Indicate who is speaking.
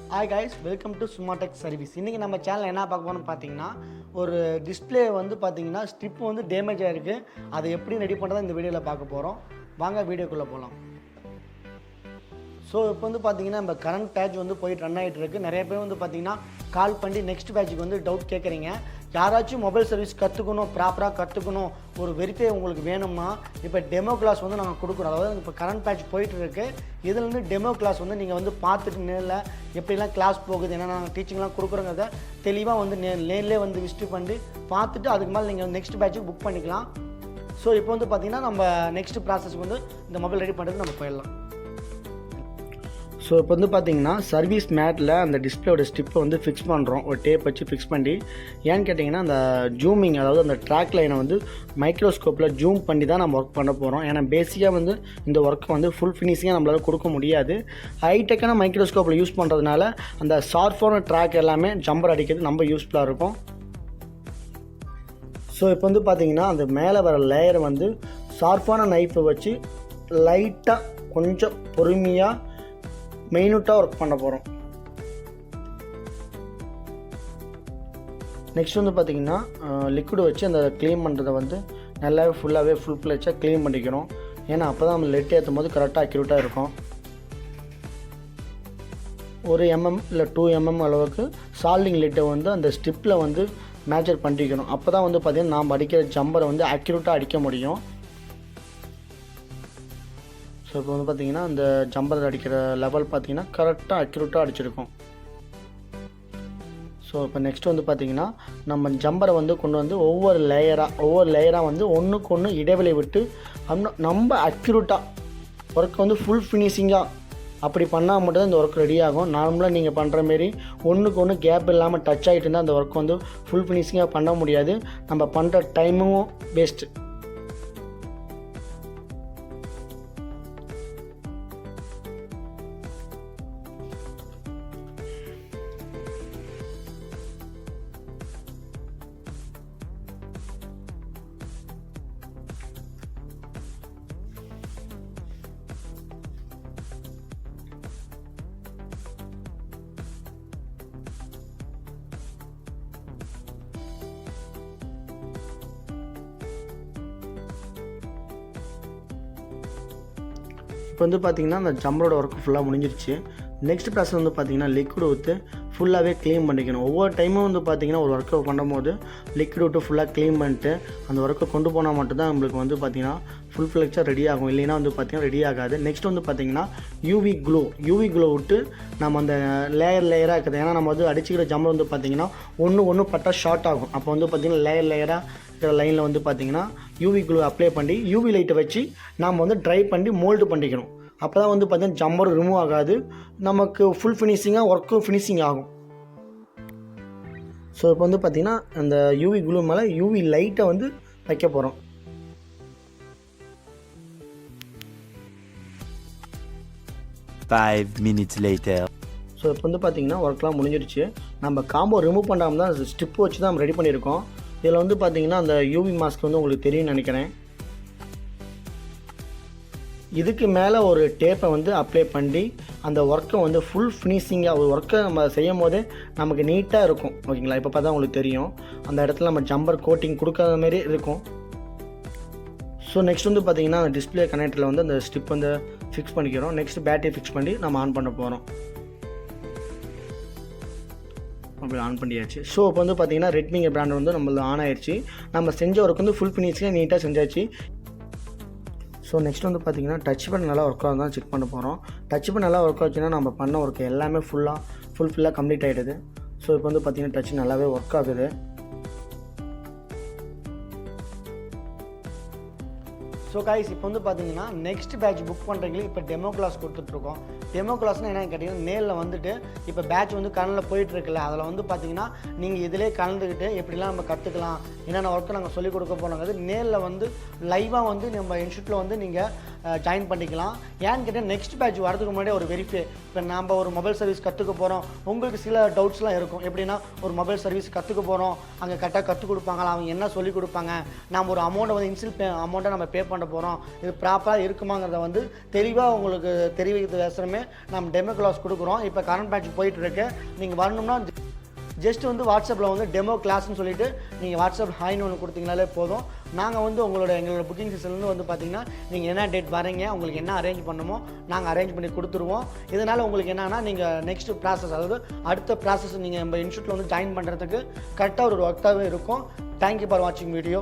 Speaker 1: Hi guys, welcome to Sumatech Service. இன்னைக்கு நம்ம channel என்ன பார்க்க போறோம்னு பார்த்தீங்கன்னா ஒரு டிஸ்ப்ளே வந்து பார்த்தீங்கன்னா ஸ்ட்ரிப் வந்து டேமேஜ் ஆயிருக்கு. அதை எப்படி ரெடி பண்ணுறதா இந்த வீடியோவில் பார்க்க போகிறோம். வாங்க வீடியோக்குள்ளே போகலாம். ஸோ இப்போ வந்து பார்த்தீங்கன்னா நம்ம கரண்ட் பேட்ச் வந்து போயிட்டு ரன் ஆகிட்டு இருக்குது. நிறைய பேர் வந்து பார்த்தீங்கன்னா கால் பண்ணி நெக்ஸ்ட் பேட்சுக்கு வந்து டவுட் கேட்குறீங்க. யாராச்சும் மொபைல் சர்வீஸ் கற்றுக்கணும், ப்ராப்பராக கற்றுக்கணும், ஒரு வெரிஃபை உங்களுக்கு வேணும்னா இப்போ டெமோ கிளாஸ் வந்து நாங்கள் கொடுக்குறோம். அதாவது இப்போ கரண்ட் பேட்ச் போயிட்டு இருக்கு. இதுலேருந்து டெமோ கிளாஸ் வந்து நீங்கள் வந்து பார்த்துட்டு நேரில் எப்படிலாம் கிளாஸ் போகுது, என்னென்ன நாங்கள் டீச்சிங்லாம் கொடுக்குறோங்கிறத தெளிவாக வந்து நேர்லேயே வந்து விசிட் பண்ணி பார்த்துட்டு அதுக்கு மேலே நீங்கள் நெக்ஸ்ட் பேட்சுக்கு புக் பண்ணிக்கலாம். ஸோ இப்போ வந்து பார்த்தீங்கன்னா நம்ம நெக்ஸ்ட் ப்ராசஸ் வந்து இந்த மொபைல் ரெடி பண்ணுறது நம்ம போயிடலாம். ஸோ இப்போ வந்து பார்த்தீங்கன்னா சர்வீஸ் மேட்டில் அந்த டிஸ்பிளேயோட ஸ்டிப்பை வந்து ஃபிக்ஸ் பண்ணுறோம். ஒரு டேப் வச்சு ஃபிக்ஸ் பண்ணி, ஏன்னு கேட்டிங்கன்னா அந்த ஜூமிங், அதாவது அந்த ட்ராக் லைனை வந்து மைக்ரோஸ்கோப்பில் ஜூம் பண்ணி தான் நம்ம ஒர்க் பண்ண போகிறோம். ஏன்னா பேசிக்காக வந்து இந்த ஒர்க்கை வந்து ஃபுல் ஃபினிஷிங்காக நம்மளால் கொடுக்க முடியாது. ஹைடெக்கான மைக்ரோஸ்கோப்பில் யூஸ் பண்ணுறதுனால அந்த ஷார்ப்பான ட்ராக் எல்லாமே ஜம்பர் அடிக்கிறது நம்ம யூஸ்ஃபுல்லாக இருக்கும். ஸோ இப்போ வந்து பார்த்தீங்கன்னா அந்த மேலே வர லேயரை வந்து ஷார்ப்பான நைஃபை வச்சு லைட்டாக கொஞ்சம் பொறுமையாக மெயினூட்டாக ஒர்க் பண்ண போகிறோம். நெக்ஸ்ட் வந்து பார்த்திங்கன்னா லிக்விட் வச்சு அந்த க்ளீன் பண்ணுறதை வந்து நல்லாவே ஃபுல் ஃப்ளெட்ஜாக க்ளீன் பண்ணிக்கணும். ஏன்னா அப்போ தான் நம்ம லெட் ஏற்றும் போது கரெக்டாக அக்யூரேட்டாக இருக்கும். 1 mm இல்லை 2 mm அளவுக்கு சால்டிங் லிட்டை வந்து அந்த ஸ்டிப்பில் வந்து மேஜர் பண்ணிக்கணும். அப்போ தான் வந்து பார்த்திங்கன்னா நாம் அடிக்கிற ஜம்பரை வந்து அக்யூரேட்டாக அடிக்க முடியும். ஸோ இப்போ வந்து பார்த்திங்கன்னா அந்த ஜம்பர் அடிக்கிற லெவல் பார்த்திங்கன்னா கரெக்டாக அக்யூரேட்டாக அடிச்சிருக்கோம். ஸோ இப்போ நெக்ஸ்ட் வந்து பார்த்திங்கன்னா நம்ம ஜம்பரை வந்து கொண்டு வந்து ஒவ்வொரு லேயராக வந்து ஒன்றுக்கு ஒன்று இடைவெளி விட்டு நம்ம அக்யூரேட்டாக ஒர்க் வந்து ஃபுல் ஃபினிஷிங்காக அப்படி பண்ணால் மட்டும் தான் இந்த ஒர்க் ரெடி ஆகும். நார்மலாக நீங்கள் பண்ணுற மாரி ஒன்றுக்கு ஒன்று கேப் இல்லாமல் டச் ஆகிட்டு இருந்தால் அந்த ஒர்க் வந்து ஃபுல் ஃபினிஷிங்காக பண்ண முடியாது. நம்ம பண்ணுற டைமும் வேஸ்ட்டு. இப்போ வந்து பார்த்திங்கன்னா அந்த ஜம்பரோட ஒர்க்கு ஃபுல்லாக முடிஞ்சிருச்சு. நெக்ஸ்ட் ப்ராசஸ் வந்து பார்த்திங்கன்னா லிக்விட் ஊற்றி ஃபுல்லாகவே க்ளீன் பண்ணிக்கணும். ஒவ்வொரு டைமும் வந்து பார்த்திங்கன்னா ஒரு ஒர்க்கை பண்ணும்போது லிக்விட் விட்டு ஃபுல்லாக க்ளீன் பண்ணிட்டு அந்த ஒர்க்கை கொண்டு போனால் மட்டும்தான் நம்மளுக்கு வந்து பார்த்திங்கன்னா ஃபுல் ஃப்ளெக்சாக ரெடி ஆகும். இல்லைன்னா வந்து பார்த்திங்கன்னா ரெடி ஆகாது. நெக்ஸ்ட் வந்து பார்த்திங்கன்னா யூவி க்ளோ விட்டு நம்ம அந்த லேயராக இருக்குது. ஏன்னா நம்ம வந்து அடிச்சுக்கிற ஜம்பர் வந்து பார்த்திங்கன்னா ஒன்று பட்டா ஷார்ட் ஆகும். அப்போ வந்து பார்த்திங்கன்னா லேயராக இருக்கிற லைனில் வந்து பார்த்திங்கன்னா யூவி க்ளூ அப்ளை பண்ணி யூவி லைட்டை வச்சு நாம் வந்து ட்ரை பண்ணி மோல்டு பண்ணிக்கணும். அப்போ தான் வந்து பார்த்திங்கன்னா ஜம்பர் ரிமூவ் ஆகாது, நமக்கு ஃபுல் ஃபினிஷிங்காக ஒர்க்கும் ஃபினிஷிங் ஆகும். ஸோ இப்போ வந்து பார்த்திங்கன்னா அந்த யூவி க்ளூ மேலே யூவி லைட்டை வந்து வைக்க போகிறோம். ஸோ இப்போ வந்து பார்த்திங்கன்னா ஒர்க்லாம் முடிஞ்சிருச்சு. நம்ம காம்போ ரிமூவ் பண்ணாமல் தான் ஸ்டிப்பு வச்சு தான் நம்ம ரெடி பண்ணியிருக்கோம். இதில் வந்து பார்த்திங்கன்னா அந்த யூவி மாஸ்க் வந்து உங்களுக்கு தெரியும்னு நினைக்கிறேன். இதுக்கு மேலே ஒரு டேப்பை வந்து அப்ளை பண்ணி அந்த ஒர்க்கை வந்து ஃபுல் ஃபினிஷிங்காக ஒரு ஒர்க்கை நம்ம செய்யும் போதே நமக்கு நீட்டாக இருக்கும். ஓகேங்களா? இப்போ பார்த்தா உங்களுக்கு தெரியும் அந்த இடத்துல நம்ம ஜம்பர் கோட்டிங் கொடுக்காத மாரி இருக்கும். ஸோ நெக்ஸ்ட் வந்து பார்த்திங்கன்னா அந்த டிஸ்பிளே கனெக்டரில் வந்து அந்த ஸ்டிப் வந்து ஃபிக்ஸ் பண்ணிக்கிறோம். நெக்ஸ்ட் பேட்டரி ஃபிக்ஸ் பண்ணி நம்ம ஆன் பண்ண போகிறோம். மொபைல் ஆன் பண்ணியாச்சு. ஸோ இப்போ வந்து பார்த்திங்கன்னா ரெட்மிங்கிற பிராண்ட் வந்து நம்மளது ஆன் ஆயிடுச்சு. நம்ம செஞ்ச ஒர்க் வந்து ஃபுல் ஃபினிஷிங்காக நீட்டாக செஞ்சாச்சு. ஸோ நெக்ஸ்ட் வந்து பார்த்திங்கன்னா டச் பண்ண நல்லா ஒர்க் ஆகுது தான் செக் பண்ண போகிறோம். டச் பண்ண நல்லா ஒர்க் ஆச்சுன்னா நம்ம பண்ண ஒர்க் எல்லாமே ஃபுல்லாக கம்ப்ளீட் ஆகிடுது. ஸோ இப்போ வந்து பார்த்திங்கன்னா டச் நல்லாவே ஒர்க் ஆகுது. ஸோ கைஸ் இப்போ வந்து பார்த்தீங்கன்னா நெக்ஸ்ட் பேட்ச் புக் பண்ணுறீங்களே இப்போ டெமோ கிளாஸ் கொடுத்துட்ருக்கோம். டெமோ கிளாஸ்னால் என்னென்னு கேட்டிங்கன்னா நேரில் வந்துட்டு இப்போ பேட்ச் வந்து கனலில் போயிட்டுருக்குல்ல, அதில் வந்து பார்த்தீங்கன்னா நீங்கள் இதிலே கலந்துக்கிட்டு எப்படிலாம் நம்ம கற்றுக்கலாம், என்னென்ன ஒர்க்கு நாங்கள் சொல்லிக் கொடுக்க போனோங்கிறது நேரில் வந்து லைவாக வந்து நம்ம இன்ஸ்டியூட்டில் வந்து நீங்கள் ஜாயின் பண்ணிக்கலாம். ஏன்னு கேட்டால் நெக்ஸ்ட் பேட்ச் வரதுக்கு முன்னாடி ஒரு வெரிஃபை. இப்போ நம்ம ஒரு மொபைல் சர்வீஸ் கற்றுக்க போகிறோம், உங்களுக்கு சில டவுட்ஸ்லாம் இருக்கும். எப்படின்னா ஒரு மொபைல் சர்வீஸ் கற்றுக்க போகிறோம், அங்கே கரெக்டாக கற்றுக் கொடுப்பாங்களா, அவங்க என்ன சொல்லிக் கொடுப்பாங்க, நம்ம ஒரு அமௌண்ட்டை வந்து இன்சியல் அமௌண்ட்டை நம்ம பே பண்ண போகிறோம், இது ப்ராப்பராக இருக்குமாங்கிறத வந்து தெளிவாக உங்களுக்கு தெரிவிக்கிறது வேசமே நம்ம டெமோ கிளாஸ் கொடுக்குறோம். இப்போ கரண்ட் பேட்ச் போயிட்டுருக்கு. நீங்கள் வரணும்னா ஜஸ்ட் வந்து வாட்ஸ்அப்பில் வந்து டெமோ கிளாஸ்ன்னு சொல்லிவிட்டு நீங்கள் வாட்ஸ்அப் ஹாய்னு ஒன்று கொடுத்தீங்கனாலே போதும். நாங்கள் வந்து எங்களோட புக்கிங் சிஸ்டம்லேருந்து வந்து பார்த்திங்கன்னா நீங்கள் என்ன டேட் வரீங்க, உங்களுக்கு என்ன அரேஞ்ச் பண்ணணுமோ நாங்கள் அரேஞ்ச் பண்ணி கொடுத்துருவோம். இதனால் உங்களுக்கு என்னன்னா நீங்கள் நெக்ஸ்ட் ப்ராசஸ், அதாவது அடுத்த ப்ராசஸ் நீங்கள் நம்ம இன்ஸ்டியூட்டில் வந்து ஜாயின் பண்ணுறதுக்கு கரெக்டாக ஒரு ஒர்க்காகவே இருக்கும். தேங்க்யூ ஃபார் வாட்சிங் வீடியோ.